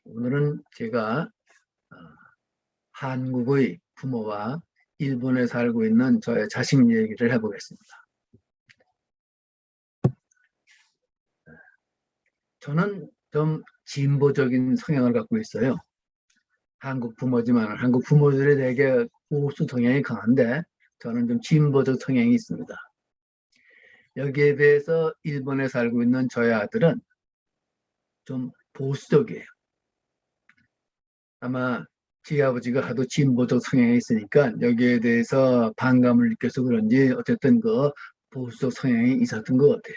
오늘은 제가 한국의 부모와 일본에 살고 있는 저의 자식 얘기를 해보겠습니다. 저는 좀 진보적인 성향을 갖고 있어요. 한국 부모지만 한국 부모들이 되게 보수 성향이 강한데 저는 좀 진보적 성향이 있습니다. 여기에 비해서 일본에 살고 있는 저의 아들은 좀 보수적이에요. 아마 제 아버지가 하도 진보적 성향이 있으니까 여기에 대해서 반감을 느껴서 그런지 어쨌든 그 보수적 성향이 있었던 것 같아요.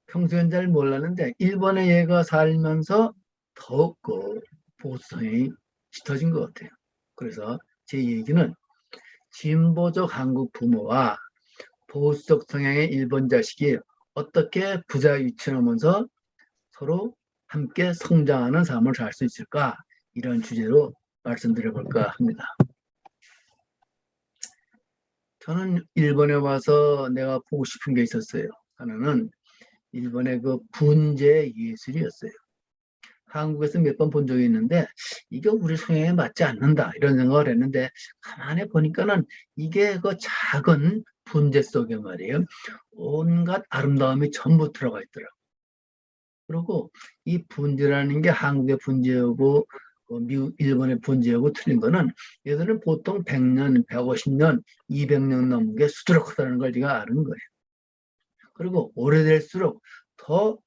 평소엔 잘 몰랐는데 일본에 얘가 살면서 더욱 그 보수 성향이 짙어진 것 같아요. 그래서 제 얘기는 진보적 한국 부모와 보수적 성향의 일본 자식이 어떻게 부자 유치하면서 서로 함께 성장하는 삶을 살 수 있을까, 이런 주제로 말씀드려볼까 합니다. 저는 일본에 와서 내가 보고 싶은 게 있었어요. 하나는 일본의 그 분재 예술이었어요. 한국에서 몇 번 본 적이 있는데 이게 우리 성향에 맞지 않는다 이런 생각을 했는데 가만히 보니까는 이게 그 작은 분재 속에 말이에요, 온갖 아름다움이 전부 들어가 있더라고요. 그리고 이 분재라는 게 한국의 분재하고 미국, 일본의 분재하고 틀린 거는 얘들은 보통 100년, 150년, 200년 넘은 게 수두룩하다는 걸 제가 아는 거예요. 그리고 오래될수록 더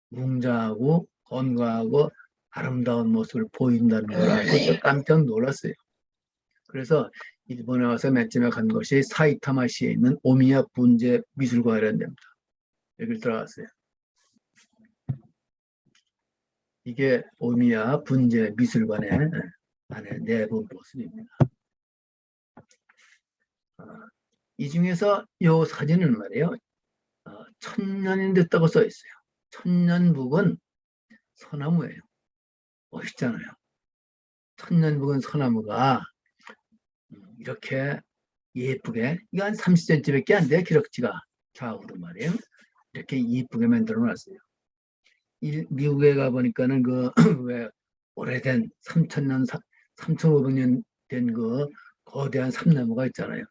웅장하고 건강하고 아름다운 모습을 보인다는 걸 알고 깜짝 놀랐어요. 그래서 일본에 와서 맨 처음에 간 것이 사이타마시에 있는 오미야 분재 미술관이라는 데입니다. 여기를 들어갔어요. 이게 오미야 분재 미술관의 안에 내부 모습입니다. 이 중에서 이 사진은 말이에요, 1000년이 됐다고 써 있어요. 천년북은 소나무예요. 멋있잖아요. 천년북은 소나무가 이렇게 예쁘게, 이거 한 30cm밖에 안 돼요, 기럭지가 좌우로 말이에요. 이렇게 예쁘게 만들어 놨어요. 미국에 가보니까는 그 왜 오래된 3000년, 3500년 된 그 거대한 삼나무가 있잖아요.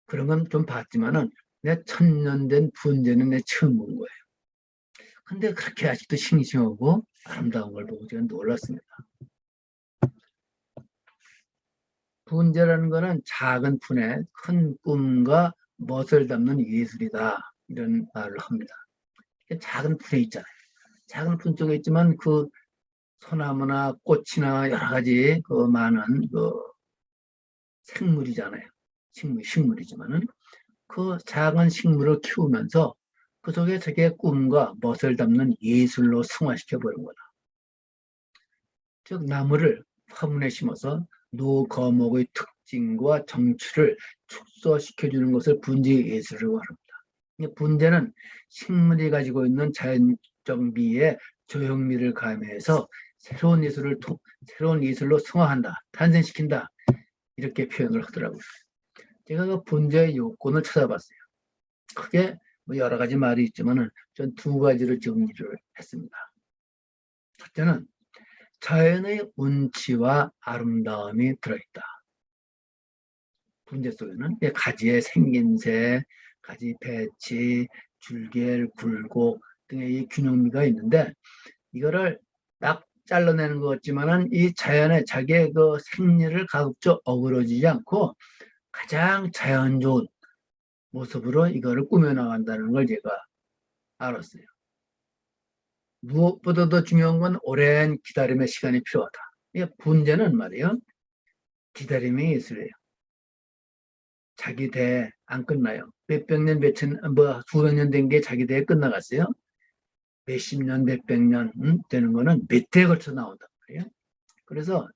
그런 건 좀 봤지만은 내 1000년 된 분재는 내 처음 본 거예요. 근데 그렇게 아직도 싱싱하고 아름다운 걸 보고 제가 놀랐습니다. 분재라는 거는 작은 푼에 큰 꿈과 멋을 담는 예술이다, 이런 말을 합니다. 작은 푼에 있잖아요. 작은 푼 속에 있지만 그 소나무나 꽃이나 여러 가지 그 많은 그 생물이잖아요. 식물이지만은 그 작은 식물을 키우면서 그 속에 자기의 꿈과 멋을 담는 예술로 승화시켜 버린 거다. 즉 나무를 화분에 심어서 노거목의 특징과 정취를 축소시켜주는 것을 분재 예술이라고 합니다. 분재는 식물이 가지고 있는 자연적 미에 조형미를 가미해서 새로운 예술로 승화한다, 탄생시킨다, 이렇게 표현을 하더라고요. 제가 그 분재의 요건을 찾아봤어요. 크게 뭐 여러 가지 말이 있지만 전 두 가지를 정리를 했습니다. 첫째는 자연의 운치와 아름다움이 들어있다. 분재 속에는 가지의 생김새, 가지 배치, 줄기의 굴곡 등의 이 균형미가 있는데 이거를 딱 잘라내는 것 같지만은 이 자연의 자기의 그 생리를 가급적 어그러지지 않고 가장 자연 좋은 모습으로 이거를 꾸며나간다는 걸 제가 알았어요. 무엇보다도 중요한 건 오랜 기다림의 시간이 필요하다. 분재는 말이에요, 기다림의 예술이에요. 자기 대 안 끝나요. 몇백 년, 수백 년 된 게 자기 대에 끝나갔어요. 몇십 년, 몇백 년 되는 거는 몇 대에 걸쳐 나온단 말이에요. 그래서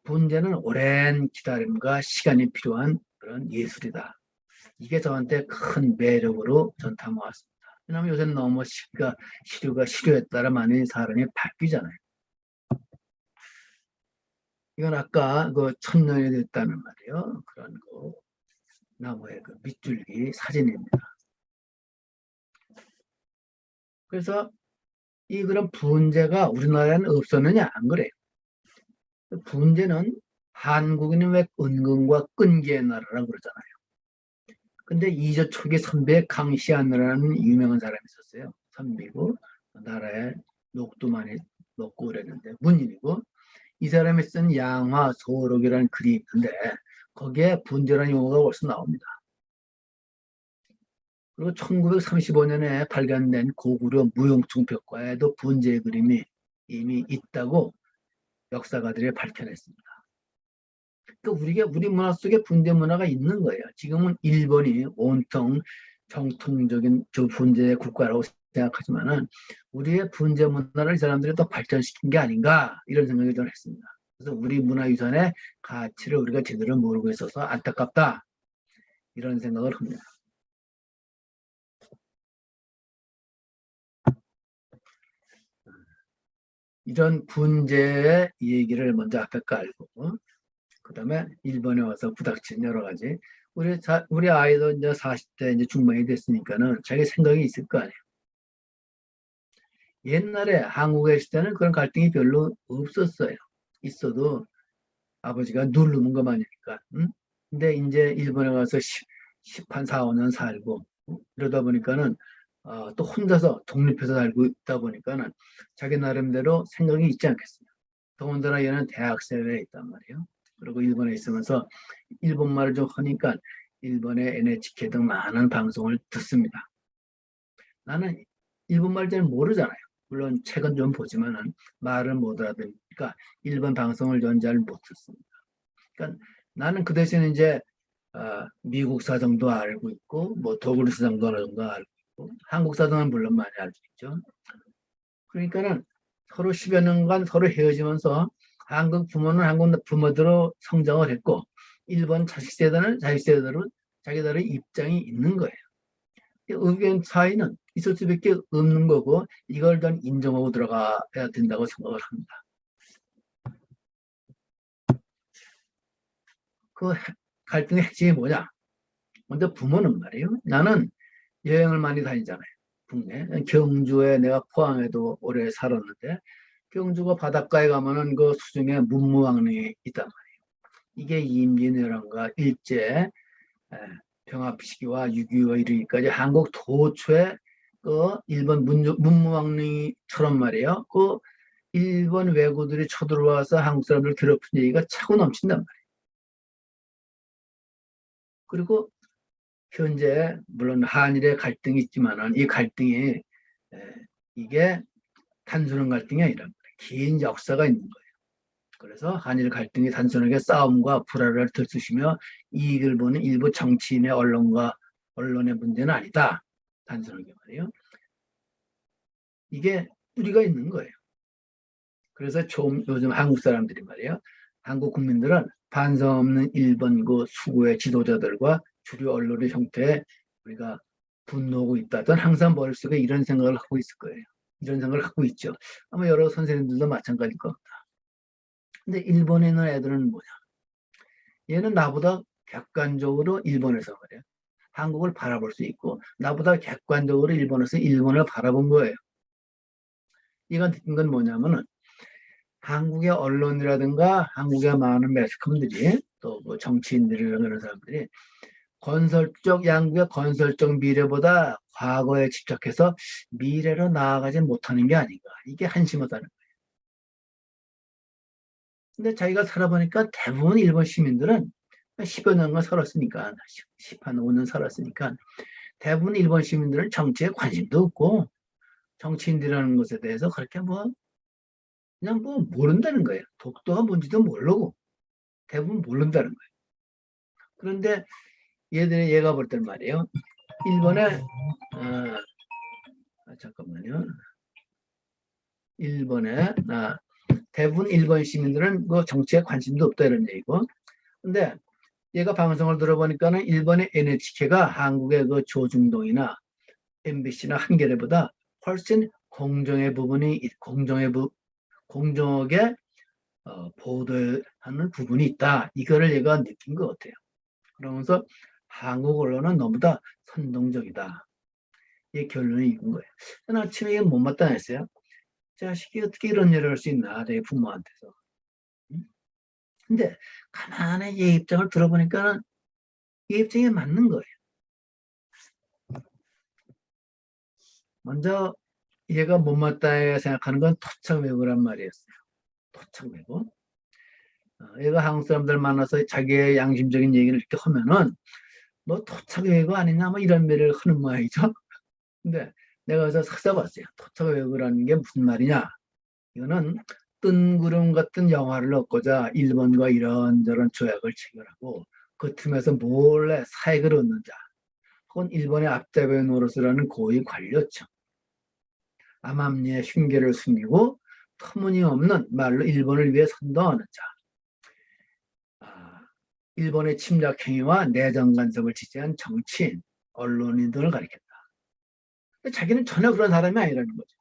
분재는 오랜 기다림과 시간이 필요한 그런 예술이다. 이게 저한테 큰 매력으로 전 담아왔습니다. 왜냐하면 요새는 너무 시류에 따라 많이 사람이 바뀌잖아요. 이건 아까 그 1000년이 됐다는 말이에요. 그런 거 나무의 그 밑줄기 사진입니다. 그래서 그런 분재가 우리나라에는 없었느냐? 안 그래요. 분재는 한국인은 왜 은근과 끈기의 나라라고 그러잖아요. 근데 이조 초기 선비의 강시안이라는 유명한 사람이 있었어요. 선비고 나라에 녹도 많이 먹고 그랬는데 문인이고, 이 사람이 쓴 양화 소록이라는 글이 있는데 거기에 분재라는 용어가 벌써 나옵니다. 그리고 1935년에 발견된 고구려 무용충 벽화에도 분재의 그림이 이미 있다고 역사가들이 밝혀냈습니다. 그러니까 우리 문화 속에 분재 문화가 있는 거예요. 지금은 일본이 온통 정통적인 분재 국가라고 생각하지만은 우리의 분재 문화를 이 사람들이 더 발전시킨 게 아닌가, 이런 생각이 좀 했습니다. 그래서 우리 문화유산의 가치를 우리가 제대로 모르고 있어서 안타깝다, 이런 생각을 합니다. 이런 분재의 얘기를 먼저 앞에 깔고, 그 다음에 일본에 와서 부닥친 여러 가지. 우리 아이도 이제 40대 이제 중반이 됐으니까는 자기 생각이 있을 거 아니에요. 옛날에 한국에 있을 때는 그런 갈등이 별로 없었어요. 있어도 아버지가 누르는 것만이니까. 응? 근데 이제 일본에 와서 10한 4, 5년 살고, 이러다 보니까는 또 혼자서 독립해서 살고 있다 보니까는 자기 나름대로 생각이 있지 않겠습니까? 더군다나 얘는 대학생에 있단 말이에요. 그리고 일본에 있으면서 일본말을 좀 하니까 일본의 NHK 등 많은 방송을 듣습니다. 나는 일본말 잘 모르잖아요. 물론 책은 좀 보지만은 말을 못 알아듣으니까 일본 방송을 전 잘 못 듣습니다. 그러니까 나는 그 대신 이제 미국 사정도 알고 있고, 뭐 독일 사정도 어느 정도 알고 있고, 한국 사정은 물론 많이 알고 있죠. 그러니까는 서로 10여 년간 서로 헤어지면서 한국 부모는 한국 부모대로 성장을 했고, 일본 자식 세대는 자식 세대로 자기들의 입장이 있는 거예요. 의견 차이는 있을 수밖에 없는 거고, 이걸 좀 인정하고 들어가야 된다고 생각을 합니다. 그 갈등의 핵심이 뭐냐? 먼저 부모는 말이에요. 나는 여행을 많이 다니잖아요. 국내. 경주에 내가 포항에도 오래 살았는데, 경주가 바닷가에 가면은 그 수중에 문무왕릉이 있단 말이에요. 이게 임진왜란과 일제 병합 시기와 6.25 이르기까지 한국 도초에 그 일본 문무왕릉처럼 말이에요. 그 일본 왜구들이 쳐들어와서 한국 사람들 괴롭힌 얘기가 차고 넘친단 말이에요. 그리고 현재 물론 한일의 갈등이 있지만은 이 갈등이 이게 단순한 갈등이 아니라 긴 역사가 있는 거예요. 그래서 한일 갈등이 단순하게 싸움과 불화를 들쑤시며 이익을 보는 일부 정치인의 언론의 문제는 아니다. 단순하게 말이에요. 이게 뿌리가 있는 거예요. 그래서 요즘 한국 사람들이 말이에요. 한국 국민들은 반성 없는 일본 그 수구의 지도자들과 주류 언론의 형태에 우리가 분노하고 있다. 저는 항상 머릿속에 이런 생각을 하고 있을 거예요. 이런 생각을 갖고 있죠. 아마 여러 선생님들도 마찬가지일 겁니다. 근데 일본에 있는 애들은 뭐냐? 얘는 나보다 객관적으로 일본에서 그래요. 한국을 바라볼 수 있고 나보다 객관적으로 일본에서 일본을 바라본 거예요. 이건 뭐냐면은 한국의 언론이라든가 한국의 많은 매스컴들이 또뭐 정치인들이나 그런 사람들이 양국의 건설적 미래보다 과거에 집착해서 미래로 나아가지 못하는 게 아닌가. 이게 한심하다는 거예요. 근데 자기가 살아보니까 대부분 일본 시민들은 10여 년간 살았으니까, 10한 5년 살았으니까 대부분 일본 시민들은 정치에 관심도 없고 정치인들이라는 것에 대해서 그렇게 그냥 모른다는 거예요. 독도가 뭔지도 모르고 대부분 모른다는 거예요. 그런데 얘가 볼 때는 말이에요. 일본에 잠깐만요. 일본에 대부분 일본 시민들은 그 정치에 관심도 없다 이런 얘기고. 근데 얘가 방송을 들어보니까는 일본의 NHK가 한국의 그 조중동이나 MBC나 한겨레보다 훨씬 공정하게 보도하는 부분이 있다. 이거를 얘가 느낀 것 같아요. 그러면서 한국 언론은 너무나 선동적이다. 이 결론이 이건 거예요. 아침에 이게 못마땅했어요. 자식이 어떻게 이런 일을 할 수 있나, 내 부모한테서. 근데 가만히 얘 입장을 들어보니까는 얘 입장에 맞는 거예요. 먼저 얘가 못마땅하게 생각하는 건 토착외고란 말이었어요. 토착외고. 얘가 한국 사람들 만나서 자기의 양심적인 얘기를 이렇게 하면은 너 토착외고 아니냐 뭐 이런 말을 하는 모양이죠. 근데 내가 그래서 찾아봤어요. 토착외고라는 게 무슨 말이냐. 이거는 뜬구름 같은 영화를 얻고자 일본과 이런저런 조약을 체결하고 그 틈에서 몰래 사익을 얻는 자 혹은 일본의 앞잡이 노릇을 하는 고위 관료층 암암리의 흉계를 숨기고 터무니없는 말로 일본을 위해 선동하는 자 일본의 침략 행위와 내정 간섭을 지지한 정치인, 언론인 등을 가리킨다. 자기는 전혀 그런 사람이 아니라는 거죠.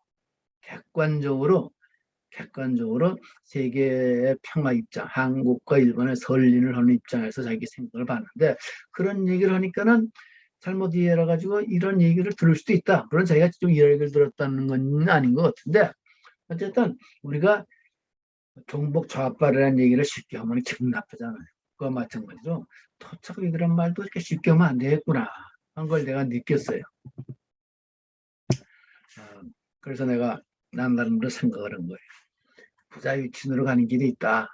객관적으로 세계의 평화 입장, 한국과 일본의 설린을 하는 입장에서 자기 생각을 봤는데 그런 얘기를 하니까는 잘못 이해를 해가지고 이런 얘기를 들을 수도 있다. 물론 자기가 좀 이런 얘기를 들었다는 건 아닌 것 같은데 어쨌든 우리가 종북 좌빨이라는 얘기를 쉽게 하면 기분 나쁘잖아요. 그거 마찬가지로 토착이 그런 말도 이렇게 쉽게 하면 안 되겠구나 한 걸 내가 느꼈어요. 그래서 내가 나름대로 생각을 한 거예요. 부자 유친으로 가는 길이 있다.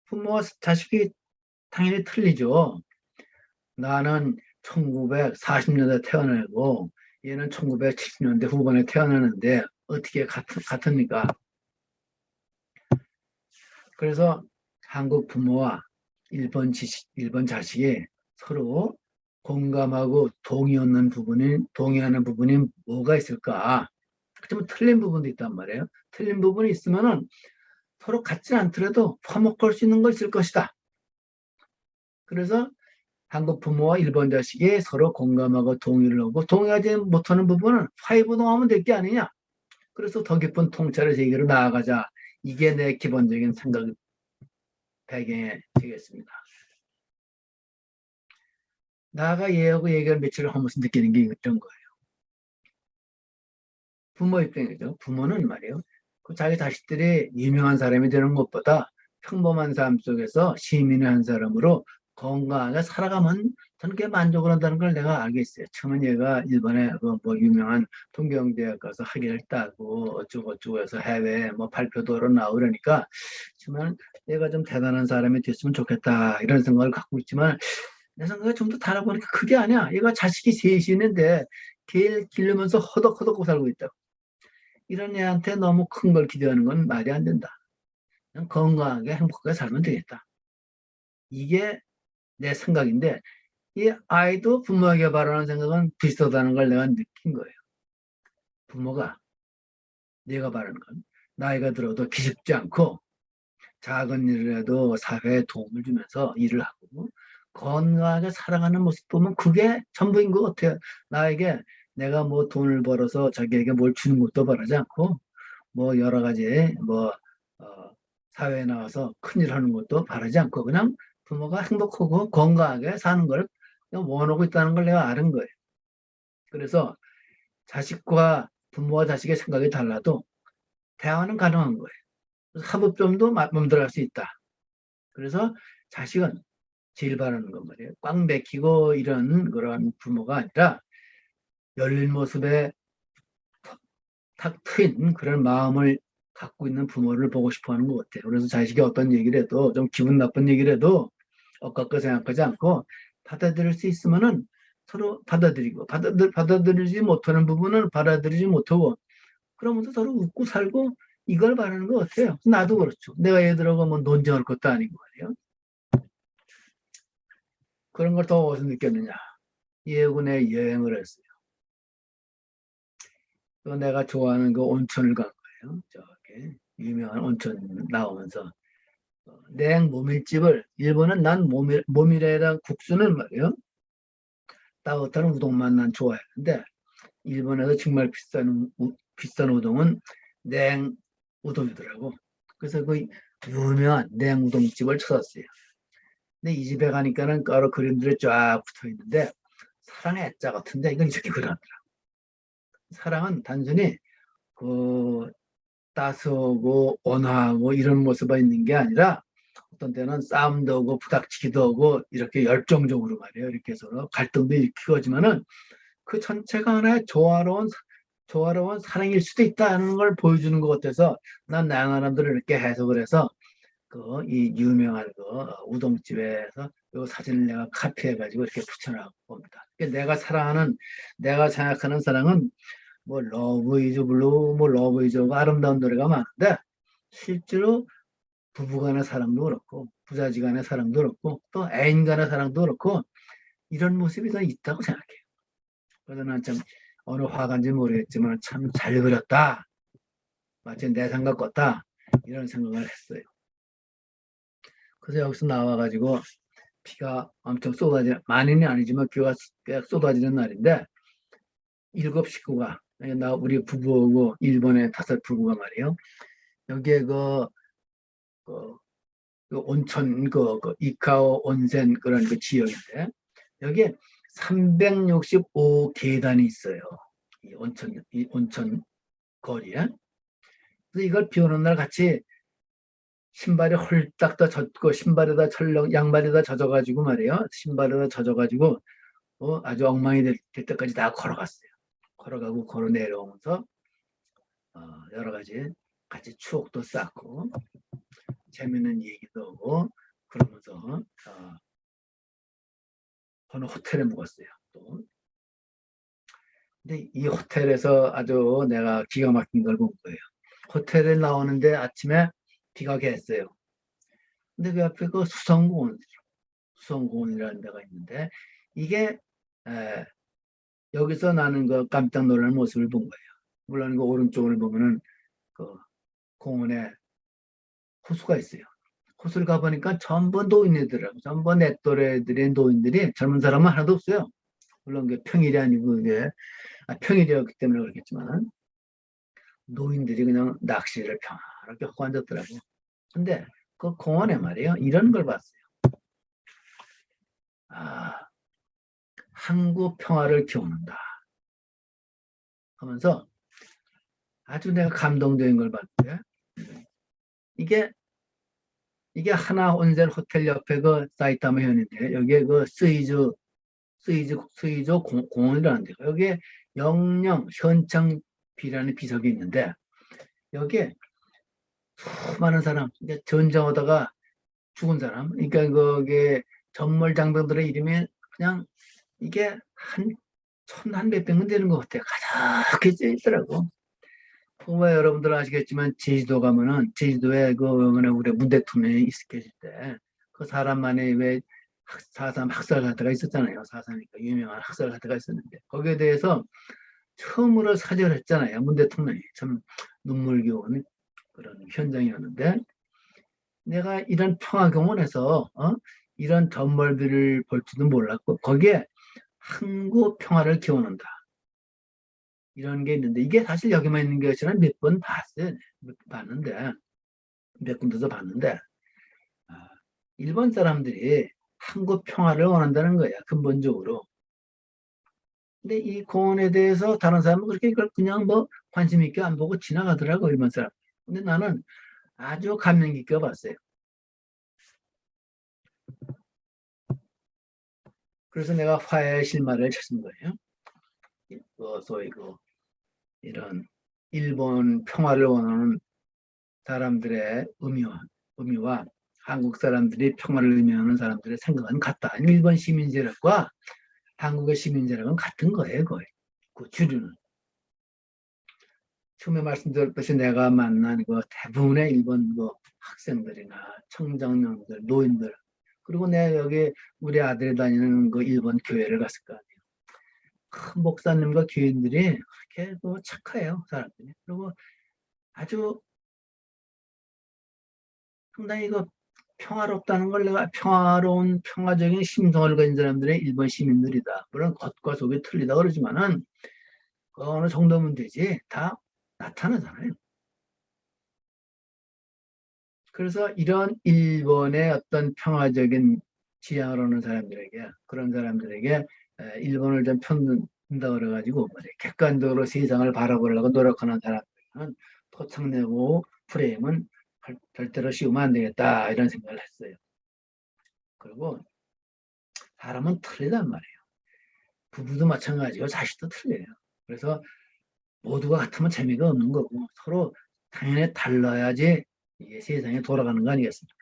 부모와 자식이 당연히 틀리죠. 나는 1940년대 태어나고 얘는 1970년대 후반에 태어나는데 어떻게 같습니까? 그래서 한국 부모와 일본 자식이 서로 공감하고 동의하는 부분이 뭐가 있을까? 좀 틀린 부분도 있단 말이에요. 틀린 부분이 있으면은 서로 같지 않더라도 화목할 수 있는 거 있을 것이다. 그래서 한국 부모와 일본 자식이 서로 공감하고 동의를 하고 동의하지 못하는 부분은 화해부동하면 될 게 아니냐. 그래서 더 깊은 통찰의 세계로 나아가자. 이게 내 기본적인 생각 배경이 되겠습니다. 나가 얘하고 얘기를 며칠을 하면서 느끼는 게 이런 거예요. 부모 입장이죠. 부모는 말이에요. 자기 자식들이 유명한 사람이 되는 것보다 평범한 삶 속에서 시민의 한 사람으로 건강하게 살아가면 저는 그게 만족을 한다는 걸 내가 알겠어요. 처음엔 얘가 일본에 뭐 유명한 동경대학 가서 학위를 따고 어쩌고 해서 해외에 뭐 발표도 하러 나오고 그러니까 정말 얘가 좀 대단한 사람이 됐으면 좋겠다 이런 생각을 갖고 있지만 내 생각에 좀 더 달아보니까 그게 아니야. 얘가 자식이 셋이 있는데 걔를 기르면서 허덕허덕 살고 있다. 이런 애한테 너무 큰 걸 기대하는 건 말이 안 된다. 그냥 건강하게 행복하게 살면 되겠다. 이게 내 생각인데 이 아이도 부모에게 바라는 생각은 비슷하다는 걸 내가 느낀 거예요. 부모가 내가 바라는 건 나이가 들어도 기죽지 않고 작은 일을 해도 사회에 도움을 주면서 일을 하고 건강하게 살아가는 모습 보면 그게 전부인 것 같아요. 나에게 내가 뭐 돈을 벌어서 자기에게 뭘 주는 것도 바라지 않고 뭐 여러 가지 뭐 사회에 나와서 큰일 하는 것도 바라지 않고 그냥 부모가 행복하고 건강하게 사는 걸 원하고 있다는 걸 내가 아는 거예요. 그래서 자식과 부모와 자식의 생각이 달라도 대화는 가능한 거예요. 합의점도 마음대로 할 수 있다. 그래서 자식은 제일 바라는 건 말이에요. 꽉 맥히고 이런 그런 부모가 아니라 열린 모습에 탁 트인 그런 마음을 갖고 있는 부모를 보고 싶어 하는 것 같아요. 그래서 자식이 어떤 얘기를 해도 좀 기분 나쁜 얘기를 해도 억깝게 생각하지 않고 받아들일 수 있으면은 서로 받아들이고 받아들이지 못하는 부분은 받아들이지 못하고 그러면서 서로 웃고 살고 이걸 바라는 것 같아요. 나도 그렇죠. 내가 얘들하고 뭐 논쟁할 것도 아니고 말이에요. 그런 걸 더 어디서 느꼈느냐. 예군에 여행을 했어요. 또 내가 좋아하는 그 온천을 간 거예요. 저기 유명한 온천 나오면서 냉 모밀집을 일본은 난 모밀에다 국수는 말이에요. 따뜻한 우동만 난 좋아했는데 일본에서 정말 비싼 우동은 냉 우동이더라고. 그래서 그 유명한 냉 우동집을 찾았어요. 근데 이 집에 가니까는 여러 그림들이 쫙 붙어 있는데 사랑의 애자 같은데 이건 이렇게 그려놨더라. 사랑은 단순히 그 따스하고 온화하고 이런 모습이 있는 게 아니라 어떤 때는 싸움도 하고 부닥치기도 하고 이렇게 열정적으로 말이에요. 이렇게 서로 갈등도 일으키고 하지만은 그 전체가 하나의 조화로운 사랑일 수도 있다는 걸 보여주는 것 같아서 난 다양한 사람들을 이렇게 해석을 해서 그 이 유명한 그 우동집에서 요 사진을 내가 카피해가지고 이렇게 붙여놨고 봅니다. 내가 생각하는 사랑은 뭐 러브 이즈 블루, 뭐 러브 이즈 아름다운 노래가 많은데 실제로 부부간의 사랑도 그렇고 부자지간의 사랑도 그렇고 또 애인 간의 사랑도 그렇고 이런 모습이 더 있다고 생각해요. 그래서 난 참 어느 화가인지 모르겠지만 참 잘 그렸다. 마치 내 생각 같다. 이런 생각을 했어요. 그래서 여기서 나와가지고 비가 엄청 많이는 아니지만 비가 꽤 쏟아지는 날인데 7 식구가 우리 부부하고 일본의 5 부부가 말이에요. 여기에 그, 그 온천 이카오 온센 그런 그 지역인데 여기에 365 계단이 있어요. 이 온천 거리에. 그래서 이걸 비 오는 날 같이 신발이 홀딱 다 젖고 신발에다 양발에다 젖어가지고 말이에요. 신발에다 젖어가지고 아주 엉망이 될 때까지 다 걸어갔어요. 걸어가고 걸어 내려오면서 여러 가지 같이 추억도 쌓고 재밌는 얘기도 하고 그러면서 어느 호텔에 묵었어요. 또. 근데 이 호텔에서 아주 내가 기가 막힌 걸 본 거예요. 호텔에 나오는데 아침에 비가 개었어요. 근데 그 앞에 그 수성공원이라는 데가 있는데 이게 여기서 나는 그 깜짝 놀라는 모습을 본 거예요. 물론 그 오른쪽을 보면은 그 공원에 호수가 있어요. 호수를 가보니까 전부 노인이더라고요. 전부 내 또래들의 노인들이 젊은 사람은 하나도 없어요. 물론 그 평일이 아니고 이게 평일이었기 때문에 그렇겠지만 노인들이 그냥 낚시를 평화롭게 하고 앉았더라고요. 근데 그 공원에 말이에요. 이런 걸 봤어요. 항구 평화를 기원한다 하면서 아주 내가 감동적인 걸 봤는데 이게 하나 온센 호텔 옆에 그 사이타마 현인데 여기에 그 스이즈 공원이라는 데가 여기에 영영 현창비라는 비석이 있는데 여기에 수많은 사람 전쟁하다가 죽은 사람 그러니까 그게 전몰장병들의 이름이 그냥 이게 한 1,100명 되는 것 같아요. 가득히 써 있더라고. 정말 여러분들 아시겠지만 제주도 가면은 제주도에 우리 문 대통령이 있을 계실 때 그 사람만의 왜 4.3 학살가태가 있었잖아요. 4.3이니까 유명한 학살가태가 있었는데 거기에 대해서 처음으로 사죄를 했잖아요. 문 대통령이 참 눈물겨운 그런 현장이었는데 내가 이런 평화공원에서 이런 전멀비를 볼 줄도 몰랐고 거기에 항구 평화를 기원한다. 이런 게 있는데 이게 사실 여기만 있는 게 아니라 몇 번 봤어요. 몇 군데서 봤는데 일본 사람들이 한국 평화를 원한다는 거야. 근본적으로. 근데 이 공원에 대해서 다른 사람은 그렇게 이걸 그냥 뭐 관심 있게 안 보고 지나가더라고 일본 사람. 근데 나는 아주 감명 깊게 봤어요. 그래서 내가 화해의 실마리를 찾은 거예요. 소위 이런 일본 평화를 원하는 사람들의 의미와 한국 사람들이 평화를 의미하는 사람들의 생각은 같다. 일본 시민제력과 한국의 시민제력은 같은 거예요, 거의. 그 주류는. 처음에 말씀드렸듯이 내가 만난 대부분의 일본 학생들이나 청장년들, 노인들, 그리고 내가 여기 우리 아들이 다니는 일본 교회를 갔을 거 아니에요. 큰 목사님과 교인들이 그렇게 착해요, 사람들이. 그리고 아주 상당히 평화롭다는 걸 내가 평화로운 평화적인 심성을 가진 사람들의 일본 시민들이다. 물론 겉과 속이 틀리다 그러지만은 어느 정도면 되지 다 나타나잖아요. 그래서 이런 일본의 어떤 평화적인 지향을 하는 사람들에게 그런 사람들에게 일본을 좀 편든다 그래가지고 객관적으로 세상을 바라보려고 노력하는 사람들은 토착내고 프레임은 절대로 씌우면 안 되겠다 이런 생각을 했어요. 그리고 사람은 틀리단 말이에요. 부부도 마찬가지고 자식도 틀려요. 그래서 모두가 같으면 재미가 없는 거고 서로 당연히 달라야지 이게 세상이 돌아가는 거 아니겠습니까?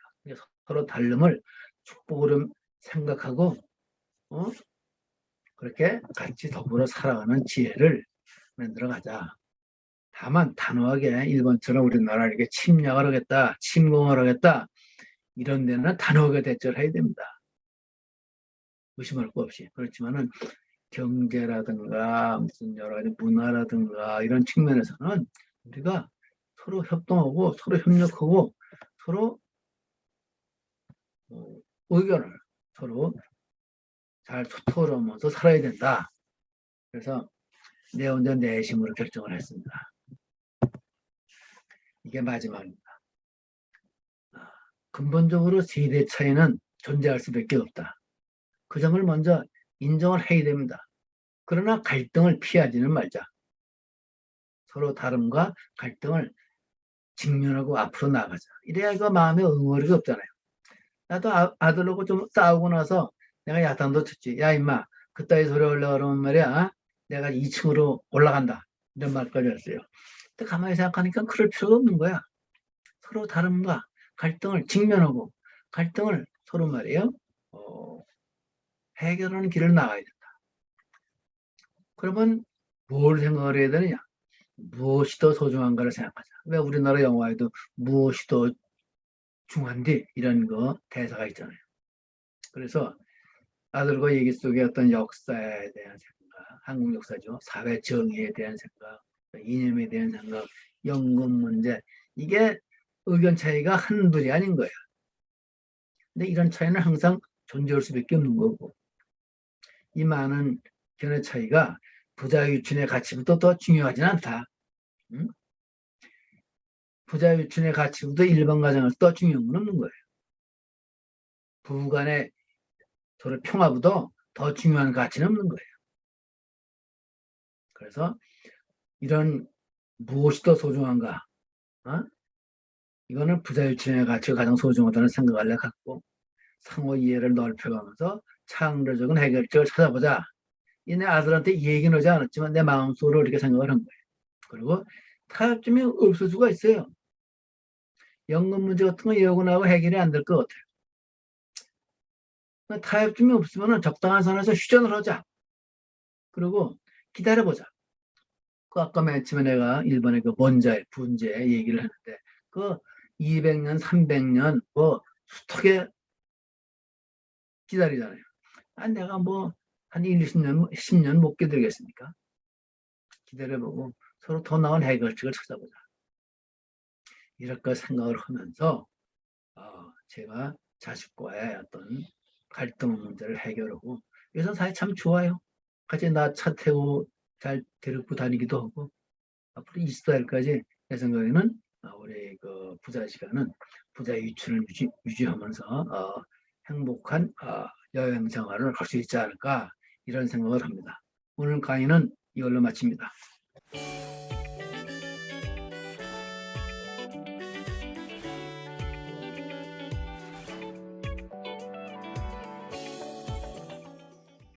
서로 다름을 축복으로 생각하고 그렇게 같이 더불어 살아가는 지혜를 만들어가자. 다만 단호하게 일본처럼 우리나라 이렇게 침략을 하겠다, 침공을 하겠다 이런 데는 단호하게 대처를 해야 됩니다. 의심할 거 없이. 그렇지만은 경제라든가 무슨 여러 가지 문화라든가 이런 측면에서는 우리가 서로 협동하고 서로 협력하고 서로 의견을 서로 잘 토론하면서 살아야 된다. 그래서 내 혼자 내심으로 결정을 했습니다. 이게 마지막입니다. 근본적으로 세대 차이는 존재할 수밖에 없다. 그 점을 먼저 인정을 해야 됩니다. 그러나 갈등을 피하지는 말자. 서로 다름과 갈등을 직면하고 앞으로 나가자. 이래야 이거 마음에 응어리가 없잖아요. 나도 아들하고 좀 싸우고 나서 내가 야단도 쳤지. 야 임마 그따위 소리 하려고 그러면 말이야. 내가 2층으로 올라간다. 이런 말까지 했어요. 근데 가만히 생각하니까 그럴 필요가 없는 거야. 서로 다름과 갈등을 직면하고 갈등을 서로 말이에요. 해결하는 길을 나가야 된다. 그러면 뭘 생각을 해야 되느냐? 무엇이 더 소중한가를 생각하자. 왜 우리나라 영화에도 무엇이 더 중요한데 이런 거 대사가 있잖아요. 그래서 아들과 얘기 속에 어떤 역사에 대한 생각, 한국 역사죠. 사회 정의에 대한 생각, 이념에 대한 생각, 연금 문제 이게 의견 차이가 한둘이 아닌 거예요. 근데 이런 차이는 항상 존재할 수밖에 없는 거고 이 많은 견해 차이가 부자 유친의 가치보다 더 중요하진 않다. 응? 부자 유친의 가치보다 일반 가정에서 더 중요한 건 없는 거예요. 부부 간의 서로 평화보다 더 중요한 가치는 없는 거예요. 그래서 이런 무엇이 더 소중한가? 이거는 부자 유친의 가치가 가장 소중하다는 생각을 갖고 상호 이해를 넓혀가면서 창조적인 해결책을 찾아보자. 내 아들한테 얘기는 하지 않았지만 내 마음속으로 이렇게 생각을 한 거예요. 그리고 타협점이 없을 수가 있어요. 연금 문제 같은 거 예고나고 해결이 안 될 것 같아요. 타협점이 없으면 적당한 선에서 휴전을 하자. 그리고 기다려보자. 그 아까 맨 처음에 내가 일본의 그 원자의 분재 얘기를 했는데 그 200년, 300년 뭐 수턱에 기다리잖아요. 내가 뭐 한 1, 20년, 10년 못 기다리겠습니까? 기다려보고 서로 더 나은 해결책을 찾아보자. 이렇게 생각을 하면서 제가 자식과의 어떤 갈등 문제를 해결하고 요즘 사실 참 좋아요. 같이 나 차 태우고 잘 데리고 다니기도 하고 앞으로 20살까지 내 생각에는 우리 그 부자 시간은 부자 유치를 유지하면서 행복한 여행 생활을 할 수 있지 않을까 이런 생각을 합니다. 오늘 강의는 이걸로 마칩니다.